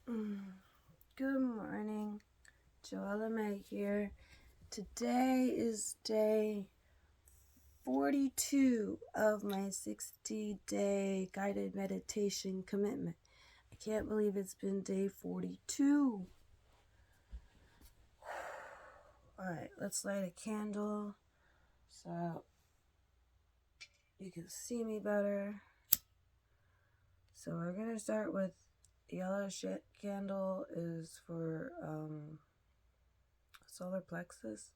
Mm, Good morning, Joella May here. Today is day 42 of my 60-day guided meditation commitment. I can't believe it's been day 42. Alright, let's light a candle so you can see me better. So we're going to start with yellow shit candle is for solar plexus.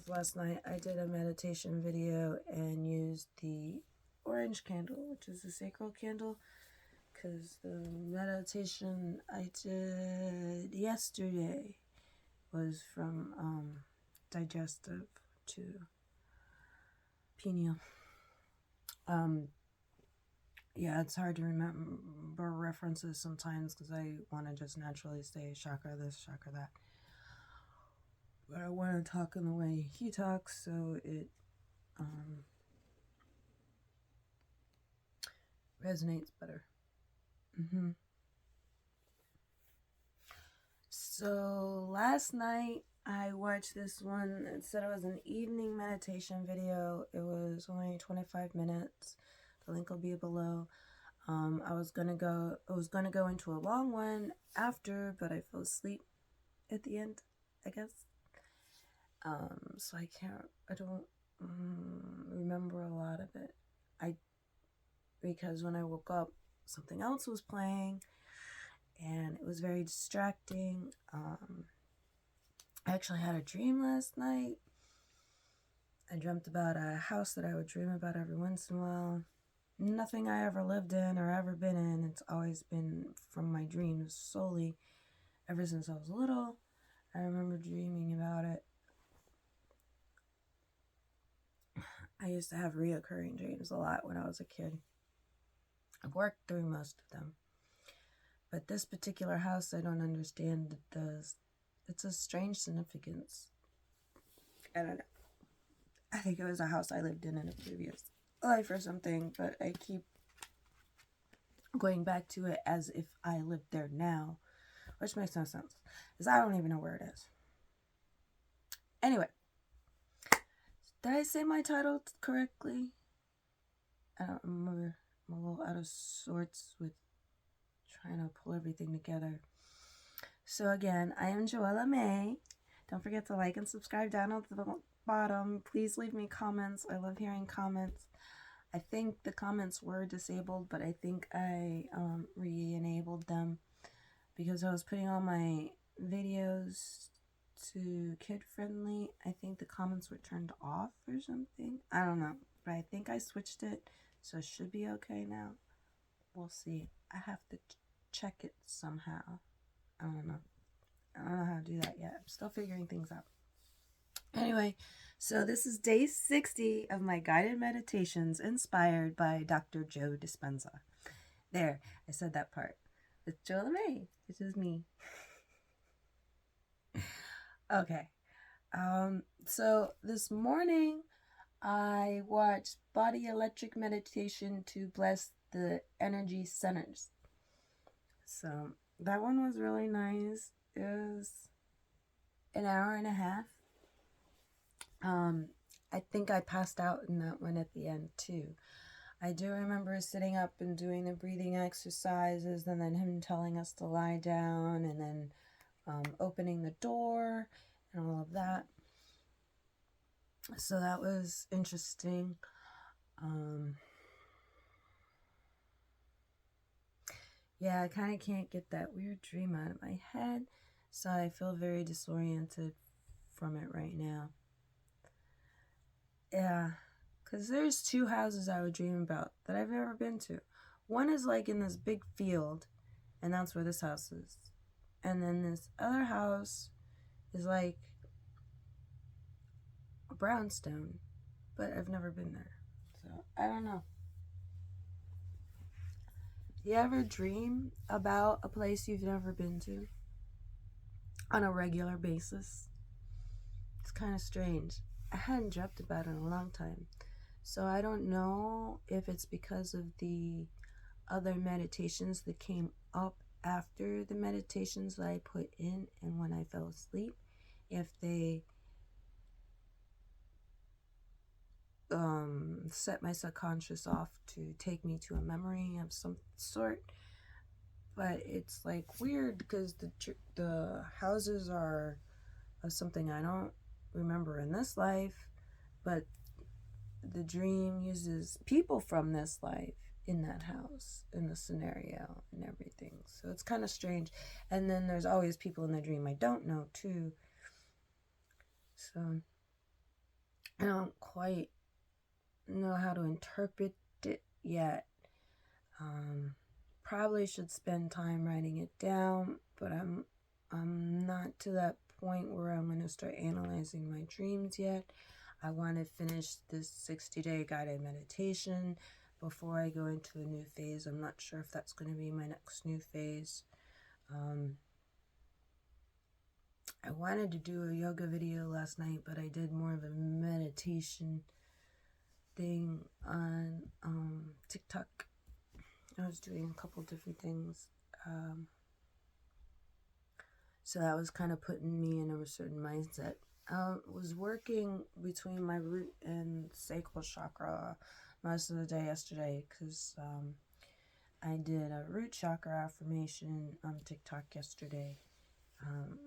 Last night I did a meditation video and used the orange candle, which is the sacral candle, because the meditation I did yesterday was from digestive to pineal. Yeah, it's hard to remember references sometimes because I want to just naturally say chakra this, chakra that. But I want to talk in the way he talks, so it resonates better. So last night I watched this one. It said it was an evening meditation video. It was only 25 minutes. The link will be below. I was gonna go into a long one after, but I fell asleep at the end, I guess. So I don't remember a lot of it. Because when I woke up, something else was playing, and it was very distracting. I actually had a dream last night. I dreamt about a house that I would dream about every once in a while. Nothing I ever lived in or ever been in. It's always been from my dreams solely. Ever since I was little, I remember dreaming about it. I used to have reoccurring dreams a lot when I was a kid. I've worked through most of them. But this particular house, I don't understand. It's a strange significance. I don't know. I think it was a house I lived in a previous life or something, but I keep going back to it as if I lived there now, which makes no sense, because I don't even know where it is. Anyway, did I say my title correctly? I don't remember. I'm a little out of sorts with trying to pull everything together. So again, I am Joella May. Don't forget to like and subscribe down at the bottom. Please leave me comments. I love hearing comments. I think the comments were disabled, but I think I re-enabled them because I was putting all my videos to kid-friendly. I think the comments were turned off or something. I don't know, but I think I switched it, so it should be okay now. We'll see. I have to check it somehow. I don't know how to do that yet. I'm still figuring things out. Anyway, so this is day 60 of my guided meditations inspired by Dr. Joe Dispenza. There, I said that part. It's Joella May, which is me. Okay. So this morning I watched Body Electric Meditation to bless the energy centers. So that one was really nice. It was an hour and a half. I think I passed out in that one at the end too. I do remember sitting up and doing the breathing exercises, and then him telling us to lie down, and then opening the door and all of that. So that was interesting. Yeah, I kind of can't get that weird dream out of my head, so I feel very disoriented from it right now. Yeah, because there's two houses I would dream about that I've never been to. One is like in this big field, and that's where this house is. And then this other house is like a brownstone, but I've never been there. So I don't know. Do you ever dream about a place you've never been to on a regular basis? It's kind of strange. I hadn't dreamt about it in a long time. So I don't know if it's because of the other meditations that came up after the meditations that I put in and when I fell asleep, if they set my subconscious off to take me to a memory of some sort. But it's like weird because the houses are of something I don't remember in this life, but the dream uses people from this life in that house, in the scenario and everything. So it's kind of strange. And then there's always people in the dream I don't know too. So I don't quite know how to interpret it yet. Probably should spend time writing it down, but I'm not to that point where I'm going to start analyzing my dreams yet. I want to finish this 60-day guided meditation before I go into a new phase. I'm not sure if that's going to be my next new phase. I wanted to do a yoga video last night, but I did more of a meditation thing on TikTok. I was doing a couple different things. So that was kind of putting me in a certain mindset. I was working between my root and sacral chakra most of the day yesterday because I did a root chakra affirmation on TikTok yesterday.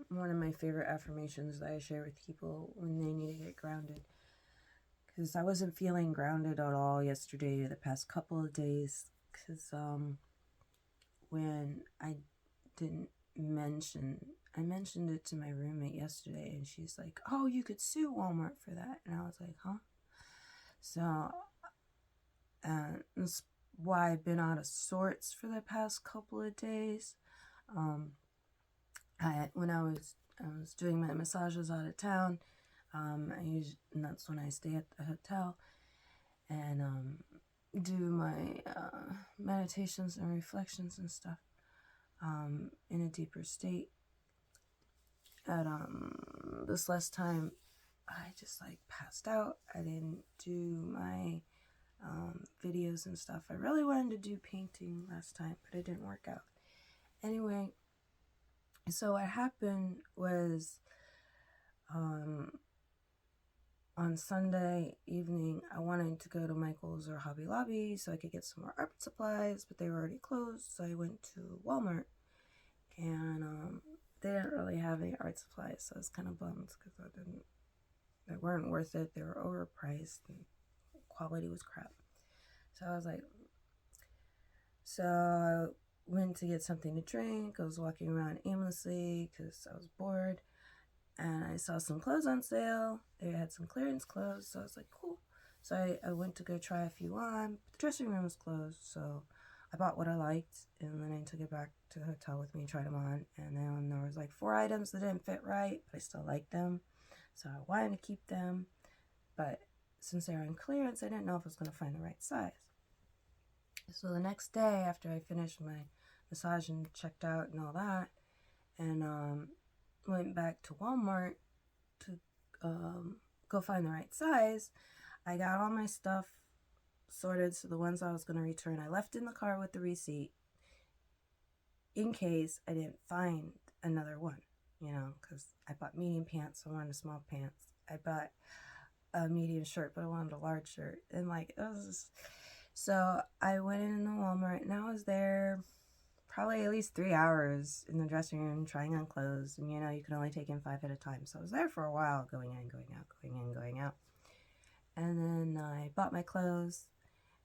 One of my favorite affirmations that I share with people when they need to get grounded. Because I wasn't feeling grounded at all yesterday or the past couple of days. Because when I mentioned it to my roommate yesterday, and she's like, "Oh, you could sue Walmart for that." And I was like, "Huh?" So that's why I've been out of sorts for the past couple of days. When I was doing my massages out of town, and that's when I stay at the hotel and do my meditations and reflections and stuff in a deeper state. At this last time, I just passed out. I didn't do my videos and stuff. I really wanted to do painting last time, but it didn't work out. Anyway, so what happened was on Sunday evening, I wanted to go to Michael's or Hobby Lobby so I could get some more art supplies, but they were already closed, so I went to Walmart, and they didn't really have any art supplies, so I was kind of bummed because they weren't worth it. They were overpriced and quality was crap. So I was like, so I went to get something to drink. I was walking around aimlessly because I was bored, and I saw some clothes on sale. They had some clearance clothes, so I was like, cool. So I went to go try a few on. The dressing room was closed, so I bought what I liked, and then I took it back to the hotel with me and tried them on. And then there was 4 items that didn't fit right, but I still liked them, so I wanted to keep them. But since they were on clearance, I didn't know if I was going to find the right size. So the next day, after I finished my massage and checked out and all that, and went back to Walmart to go find the right size, I got all my stuff sorted. So the ones I was going to return, I left in the car with the receipt in case I didn't find another one, because I bought medium pants, so I wanted a small pants. I bought a medium shirt, but I wanted a large shirt. And it was just... So I went into Walmart, and I was there probably at least 3 hours in the dressing room trying on clothes. And, you can only take in 5 at a time. So I was there for a while, going in, going out, going in, going out. And then I bought my clothes,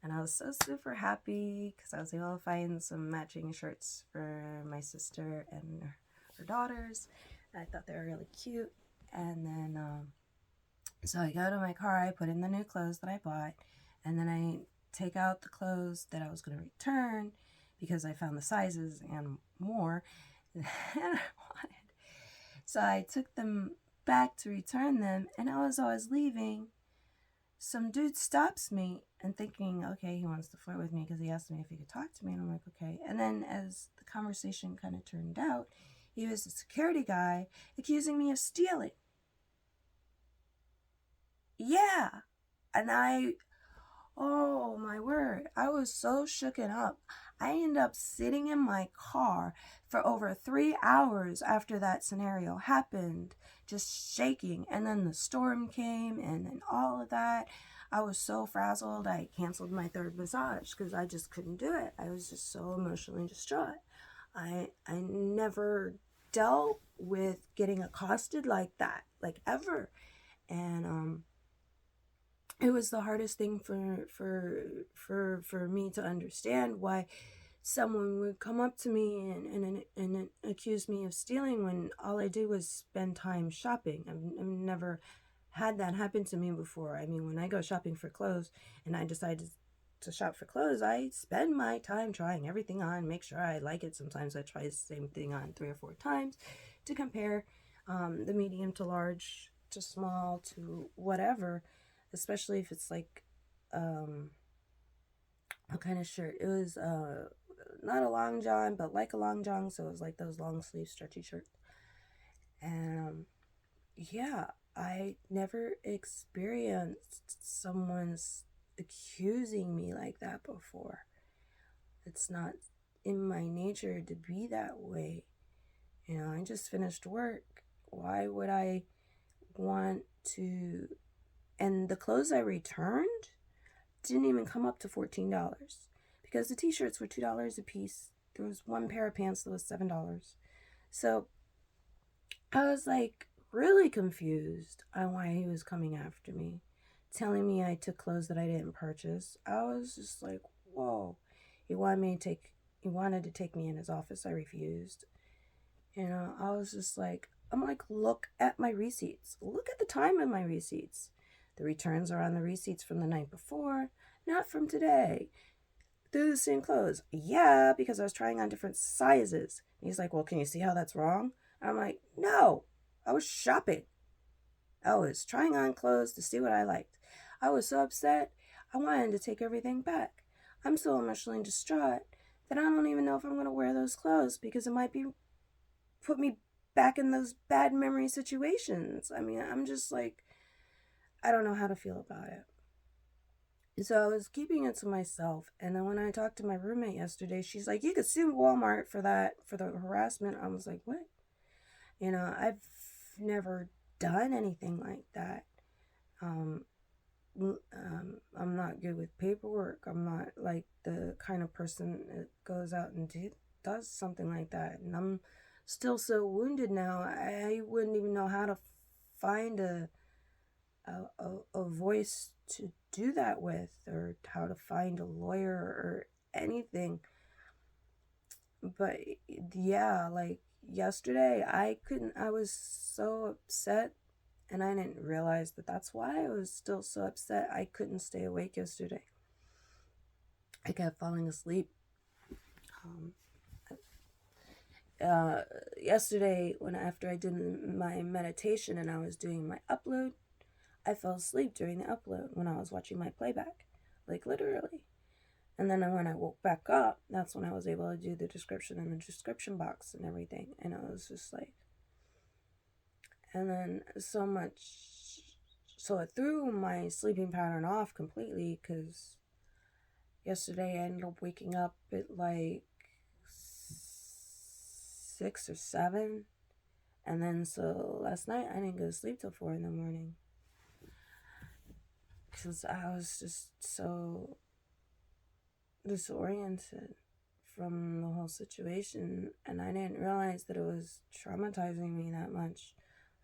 and I was so super happy because I was able to find some matching shirts for my sister and her daughters. I thought they were really cute. And then, so I go to my car, I put in the new clothes that I bought, and then I take out the clothes that I was going to return because I found the sizes and more than I wanted. So I took them back to return them, and as I was leaving, some dude stops me and thinking, okay, he wants to flirt with me because he asked me if he could talk to me, and I'm like, okay. And then as the conversation kind of turned out, he was a security guy accusing me of stealing. Yeah. And Oh my word. I was so shooken up. I ended up sitting in my car for over 3 hours after that scenario happened, just shaking. And then the storm came and all of that. I was so frazzled. I canceled my third massage because I just couldn't do it. I was just so emotionally distraught. I never dealt with getting accosted like that, like ever. And it was the hardest thing for me to understand why someone would come up to me and accuse me of stealing when all I did was spend time shopping. I've never had that happen to me before. I mean, when I go shopping for clothes and I decide to shop for clothes, I spend my time trying everything on, make sure I like it. Sometimes I try the same thing on 3 or 4 times to compare the medium to large to small to whatever, especially if it's like what kind of shirt. It was not a long john, but like a long john, so it was like those long sleeve stretchy shirts. And yeah, I never experienced someone's accusing me like that before. It's not in my nature to be that way. I just finished work. Why would I want to? And the clothes I returned didn't even come up to $14 because the t-shirts were $2 a piece. There was one pair of pants that was $7. So I was like really confused on why he was coming after me, telling me I took clothes that I didn't purchase. I was just like, whoa. He wanted to take me in his office. I refused. I was just like, I'm like, look at my receipts. Look at the time in my receipts. The returns are on the receipts from the night before, not from today. They're the same clothes. Yeah, because I was trying on different sizes. And he's like, well, can you see how that's wrong? I'm like, no, I was shopping. I was trying on clothes to see what I liked. I was so upset, I wanted to take everything back. I'm so emotionally distraught that I don't even know if I'm going to wear those clothes because it might be put me back in those bad memory situations. I mean, I'm just like, I don't know how to feel about it. So I was keeping it to myself. And then when I talked to my roommate yesterday, she's like, you could sue Walmart for that, for the harassment. I was like, what? I've never done anything like that. I'm not good with paperwork. I'm not like the kind of person that goes out and does something like that. And I'm still so wounded now. I wouldn't even know how to find a voice to do that with, or how to find a lawyer or anything. But yeah, like yesterday, I was so upset, and I didn't realize that that's why I was still so upset. I couldn't stay awake yesterday. I kept falling asleep. Yesterday, after I did my meditation and I was doing my upload, I fell asleep during the upload when I was watching my playback, like literally. And then when I woke back up, that's when I was able to do the description in the description box and everything. And I was just like, and then so it threw my sleeping pattern off completely, because yesterday I ended up waking up at like 6 or 7. And then so last night I didn't go to sleep till 4 in the morning. Because I was just so disoriented from the whole situation, and I didn't realize that it was traumatizing me that much.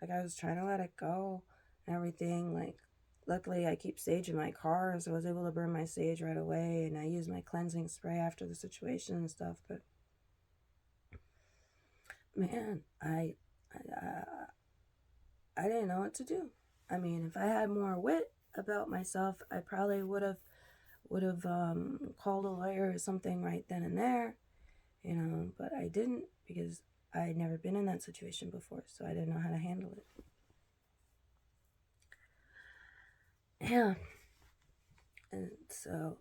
Like, I was trying to let it go and everything. Like, luckily I keep sage in my car, so I was able to burn my sage right away, and I used my cleansing spray after the situation and stuff. But man, I didn't know what to do. I mean, if I had more wit about myself, I probably would have called a lawyer or something right then and there, but I didn't, because I had never been in that situation before, so I didn't know how to handle it. Yeah. And so,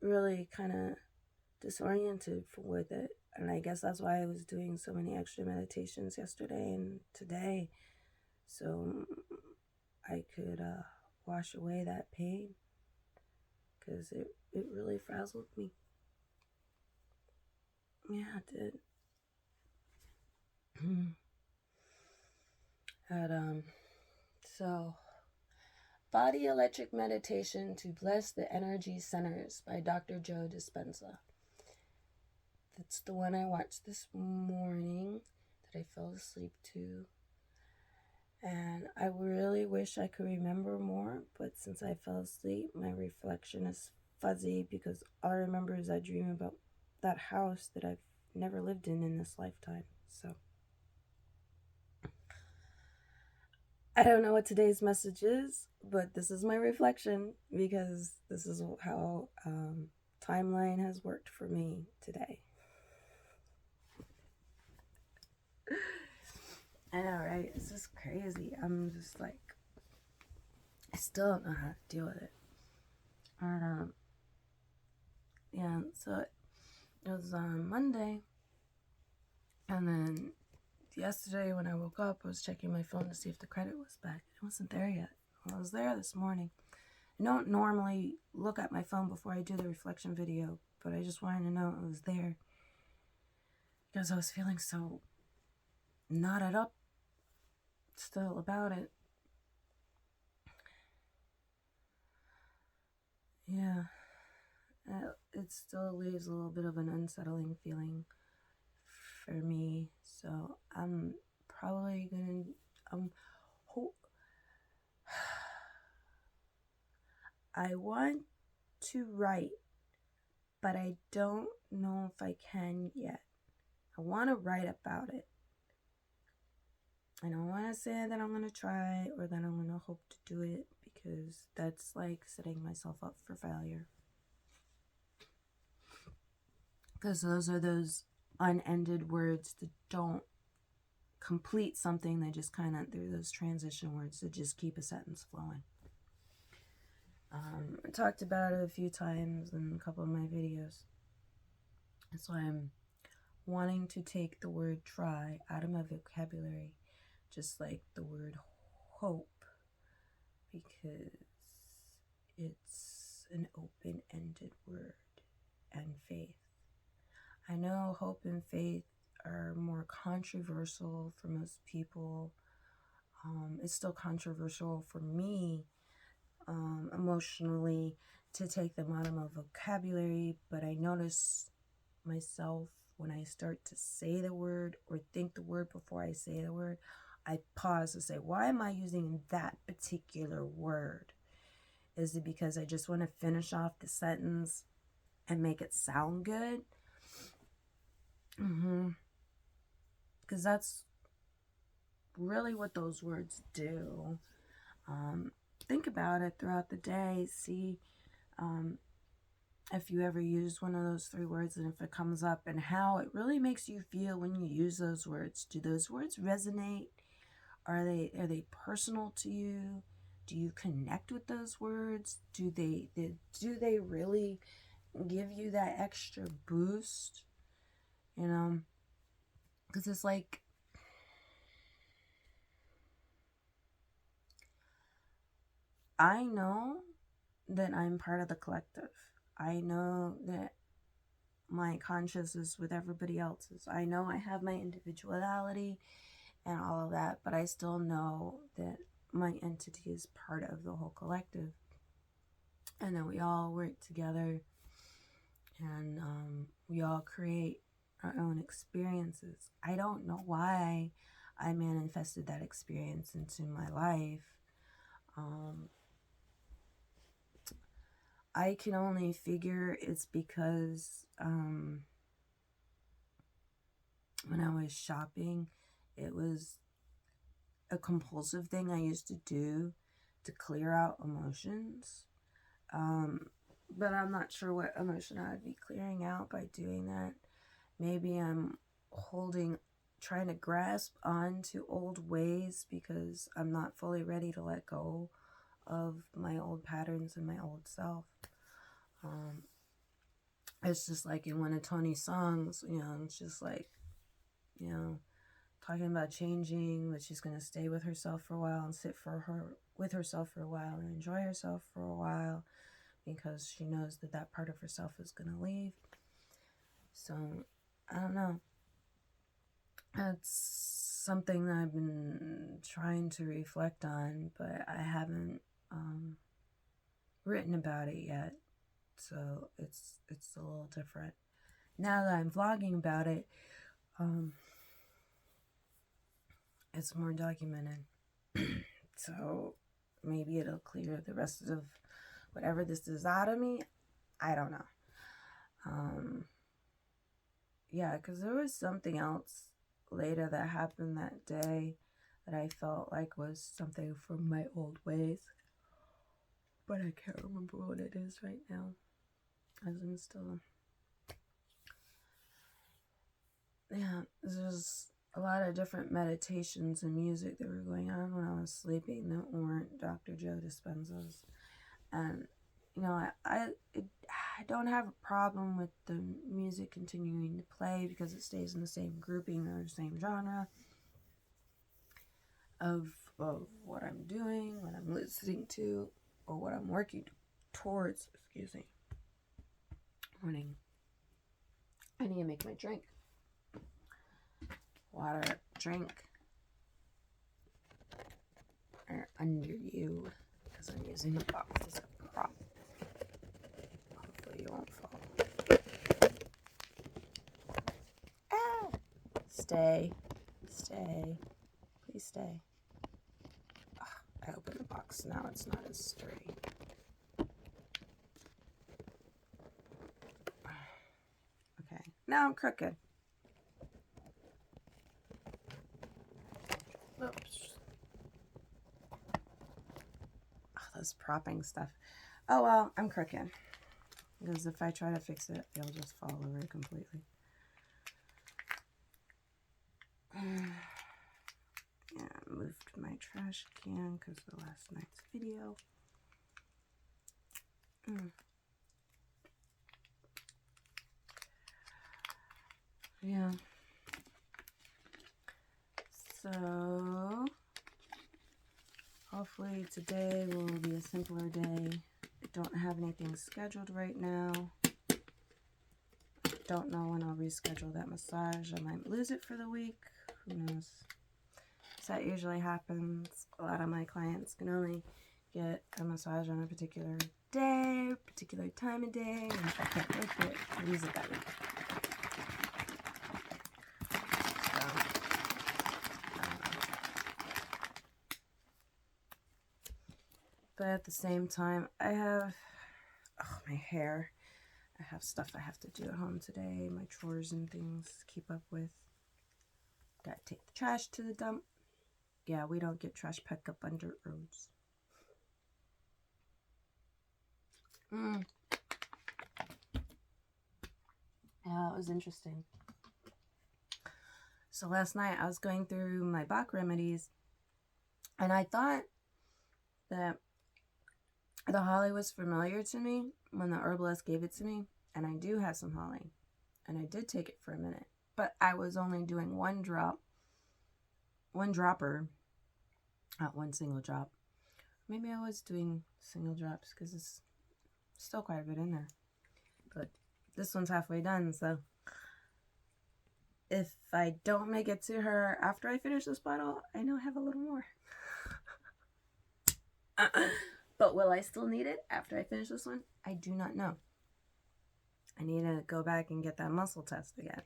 really kind of disoriented with it. And I guess that's why I was doing so many extra meditations yesterday and today, so I could wash away that pain, because it really frazzled me. Yeah, it did. And so Body Electric Meditation to Bless the Energy Centers by Dr. Joe Dispenza. That's the one I watched this morning that I fell asleep to. And I really wish I could remember more, but since I fell asleep, my reflection is fuzzy because all I remember is I dream about that house that I've never lived in this lifetime. So I don't know what today's message is, but this is my reflection because this is how timeline has worked for me today. I know, right? It's just crazy. I'm just like, I still don't know how to deal with it. And yeah, so it was on Monday, and then yesterday when I woke up, I was checking my phone to see if the credit was back. It wasn't there yet. Well, it was there this morning. I don't normally look at my phone before I do the reflection video, but I just wanted to know it was there because I was feeling so knotted up still about it. Yeah, it still leaves a little bit of an unsettling feeling for me, so I'm probably gonna I want to write, but I don't know if I can yet. I want to write about it. I don't want to say that I'm going to try or that I'm going to hope to do it, because that's like setting myself up for failure. Because those are those unended words that don't complete something. They just kind of, they're those transition words that just keep a sentence flowing. I talked about it a few times in a couple of my videos. That's why I'm wanting to take the word try out of my vocabulary, just like the word hope, because it's an open-ended word, and faith. I know hope and faith are more controversial for most people. It's still controversial for me emotionally to take them out of my vocabulary, but I notice myself when I start to say the word or think the word before I say the word, I pause to say, why am I using that particular word? Is it because I just want to finish off the sentence and make it sound good? Because that's really what those words do. Think about it throughout the day. See if you ever use one of those three words, and if it comes up, and how it really makes you feel when you use those words. Do those words resonate? Are they personal to you? Do you connect with those words? Do they really give you that extra boost? You know, because it's like, I know that I'm part of the collective. I know that my conscious is with everybody else's. I know I have my individuality and all of that, but I still know that my entity is part of the whole collective, and that we all work together, and we all create our own experiences. I don't know why I manifested that experience into my life. I can only figure it's because when I was shopping, it was a compulsive thing I used to do to clear out emotions. But I'm not sure what emotion I'd be clearing out by doing that. Maybe I'm trying to grasp onto old ways because I'm not fully ready to let go of my old patterns and my old self. It's just like in one of Tony's songs, it's just like, talking about changing, that she's going to stay with herself for a while and sit for her with herself for a while and enjoy herself for a while, because she knows that that part of herself is going to leave. So, I don't know. That's something that I've been trying to reflect on, but I haven't written about it yet. So it's a little different. Now that I'm vlogging about it, it's more documented. So maybe it'll clear the rest of whatever this is out of me. I don't know. Yeah, because there was something else later that happened that day that I felt like was something from my old ways. But I can't remember what it is right now. As I'm still... Yeah, there's a lot of different meditations and music that were going on when I was sleeping that weren't Dr. Joe Dispenza's. And, you know, I don't have a problem with the music continuing to play because it stays in the same grouping or the same genre of what I'm doing, what I'm listening to, or what I'm working towards. Excuse me. Morning. I need to make my drink. Water, drink, or under you, because I'm using the box as a prop. Hopefully you won't fall. Ah! Stay. Please stay. I opened the box, now it's not as sturdy. Okay, now I'm crooked. Oops. Oh, those propping stuff. Oh well, I'm crooked. Because if I try to fix it, it'll just fall over completely. Yeah, I moved my trash can because of last night's video. Yeah. So, hopefully today will be a simpler day. I don't have anything scheduled right now. I don't know when I'll reschedule that massage. I might lose it for the week. Who knows? So that usually happens. A lot of my clients can only get a massage on a particular day, particular time of day, and if I can't make it, I lose it that week. But at the same time, I have, my hair. I have stuff I have to do at home today, my chores and things to keep up with. Gotta take the trash to the dump. Yeah, we don't get trash picked up under roads. Yeah, it was interesting. So last night I was going through my Bach remedies, and I thought that the holly was familiar to me when the herbalist gave it to me, and I do have some holly, and I did take it for a minute, but I was only doing one dropper, not one single drop. Maybe I was doing single drops because it's still quite a bit in there, but this one's halfway done, so if I don't make it to her after I finish this bottle, I know I have a little more. But will I still need it after I finish this one? I do not know. I need to go back and get that muscle test again.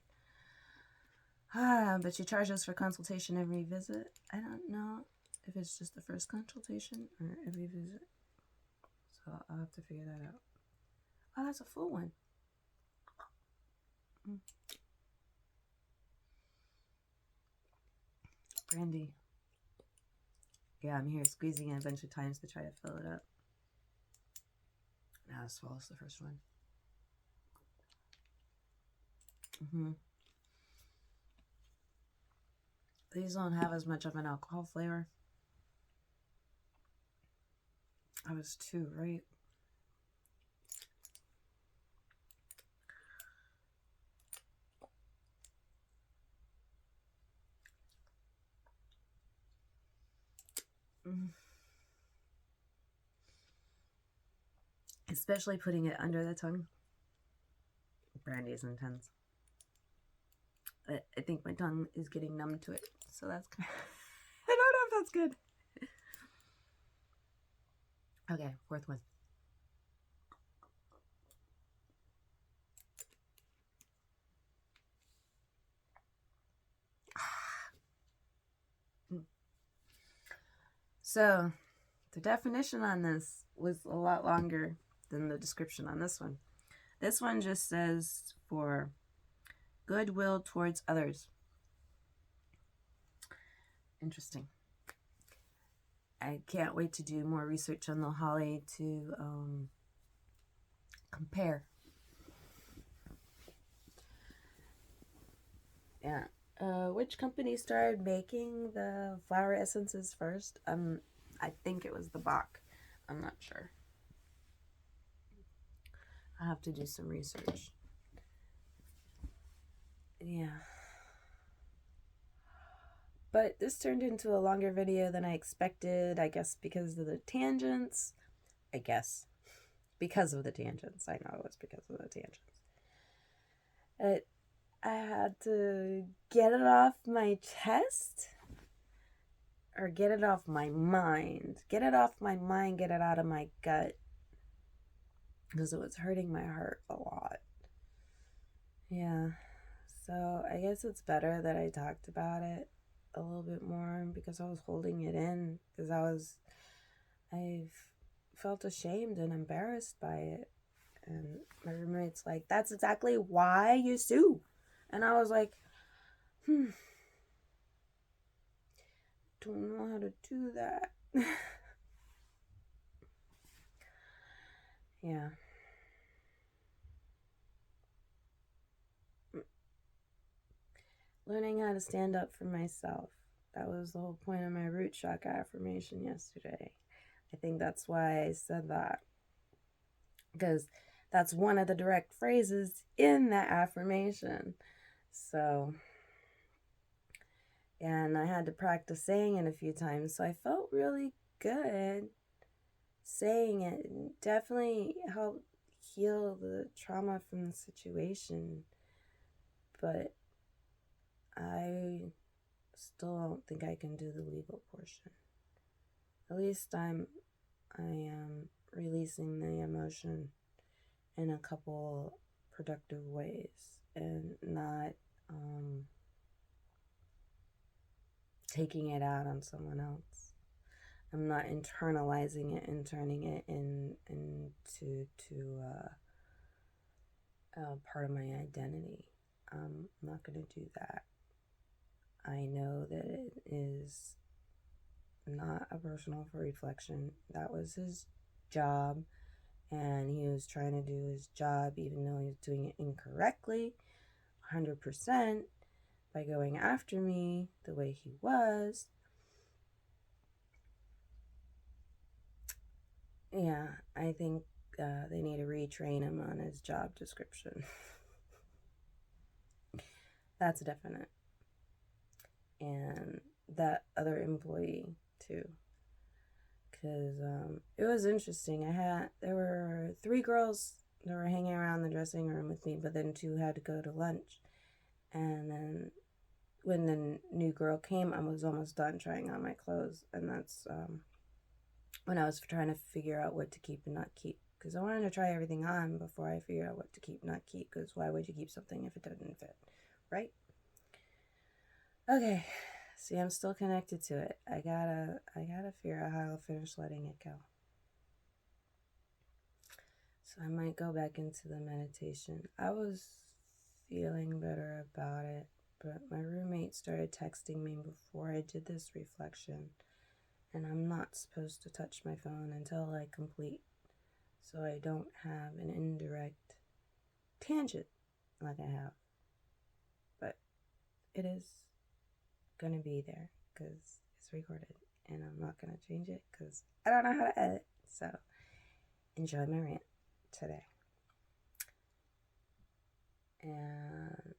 But she charges for consultation every visit. I don't know if it's just the first consultation or every visit. So I'll have to figure that out. Oh, that's a full one. Brandy. Yeah, I'm here squeezing it a bunch of times to try to fill it up. Now this swallows the first one. These don't have as much of an alcohol flavor. I was 2, right? especially putting it under the tongue. Brandy is intense. I think my tongue is getting numb to it, so that's kind of I don't know if that's good. Okay, fourth one. So, the definition on this was a lot longer than the description on this one. This one just says for goodwill towards others. Interesting. I can't wait to do more research on the holly to compare. Yeah. Which company started making the flower essences first? I think it was the Bach. I'm not sure. I'll have to do some research. Yeah. But this turned into a longer video than I expected, I guess because of the tangents. I guess. Because of the tangents. I know it was because of the tangents. I had to get it off my chest or get it off my mind. Get it off my mind, get it out of my gut. Because it was hurting my heart a lot. Yeah. So I guess it's better that I talked about it a little bit more because I was holding it in. Because I felt ashamed and embarrassed by it. And my roommate's like, that's exactly why you sue. And I was like, don't know how to do that. Yeah. Learning how to stand up for myself. That was the whole point of my root chakra affirmation yesterday. I think that's why I said that. Because that's one of the direct phrases in that affirmation. So, and I had to practice saying it a few times. So I felt really good saying it. It definitely helped heal the trauma from the situation. But I still don't think I can do the legal portion. At least I am releasing the emotion in a couple productive ways and not taking it out on someone else. I'm not internalizing it and turning it into part of my identity. I'm not going to do that. I know that it is not a personal reflection. That was his job, and he was trying to do his job even though he was doing it incorrectly 100% by going after me the way he was. Yeah, I think they need to retrain him on his job description. That's definite. And that other employee too, because it was interesting. There were 3 girls that were hanging around the dressing room with me, but then 2 had to go to lunch. And then when the new girl came, I was almost done trying on my clothes, and that's when I was trying to figure out what to keep and not keep, because I wanted to try everything on before I figured out what to keep and not keep, because why would you keep something if it doesn't fit, right? Okay, see, I'm still connected to it. I gotta figure out how to finish letting it go. So I might go back into the meditation. I was feeling better about it, but my roommate started texting me before I did this reflection, and I'm not supposed to touch my phone until I complete, so I don't have an indirect tangent like I have. But it is going to be there because it's recorded, and I'm not going to change it because I don't know how to edit. So enjoy my rant today. And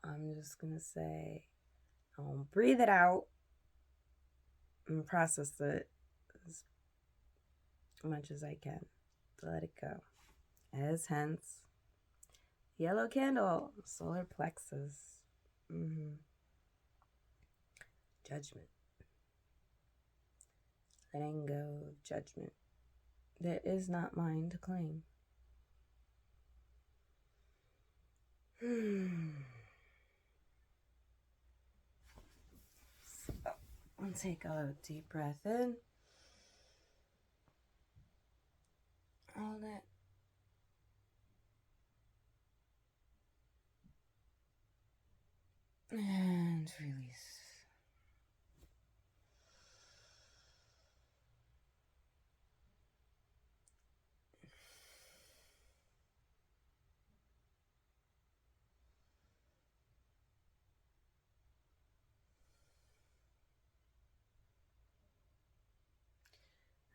I'm just going to say, I'll breathe it out and process it as much as I can. to let it go. As hence, yellow candle, solar plexus. Judgment. Letting go of judgment that is not mine to claim. So, I'll take a deep breath in. Hold it. And release.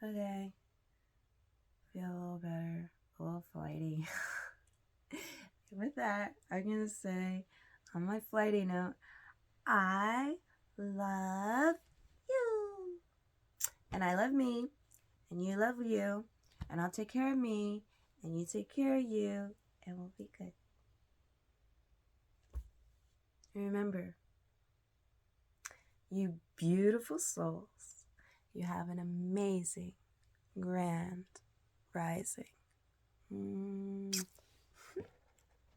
Okay. Feel a little better, a little flighty. With that, I'm going to say on my flighty note, I love you. And I love me. And you love you. And I'll take care of me. And you take care of you. And we'll be good. And remember, you beautiful souls, you have an amazing, grand rising.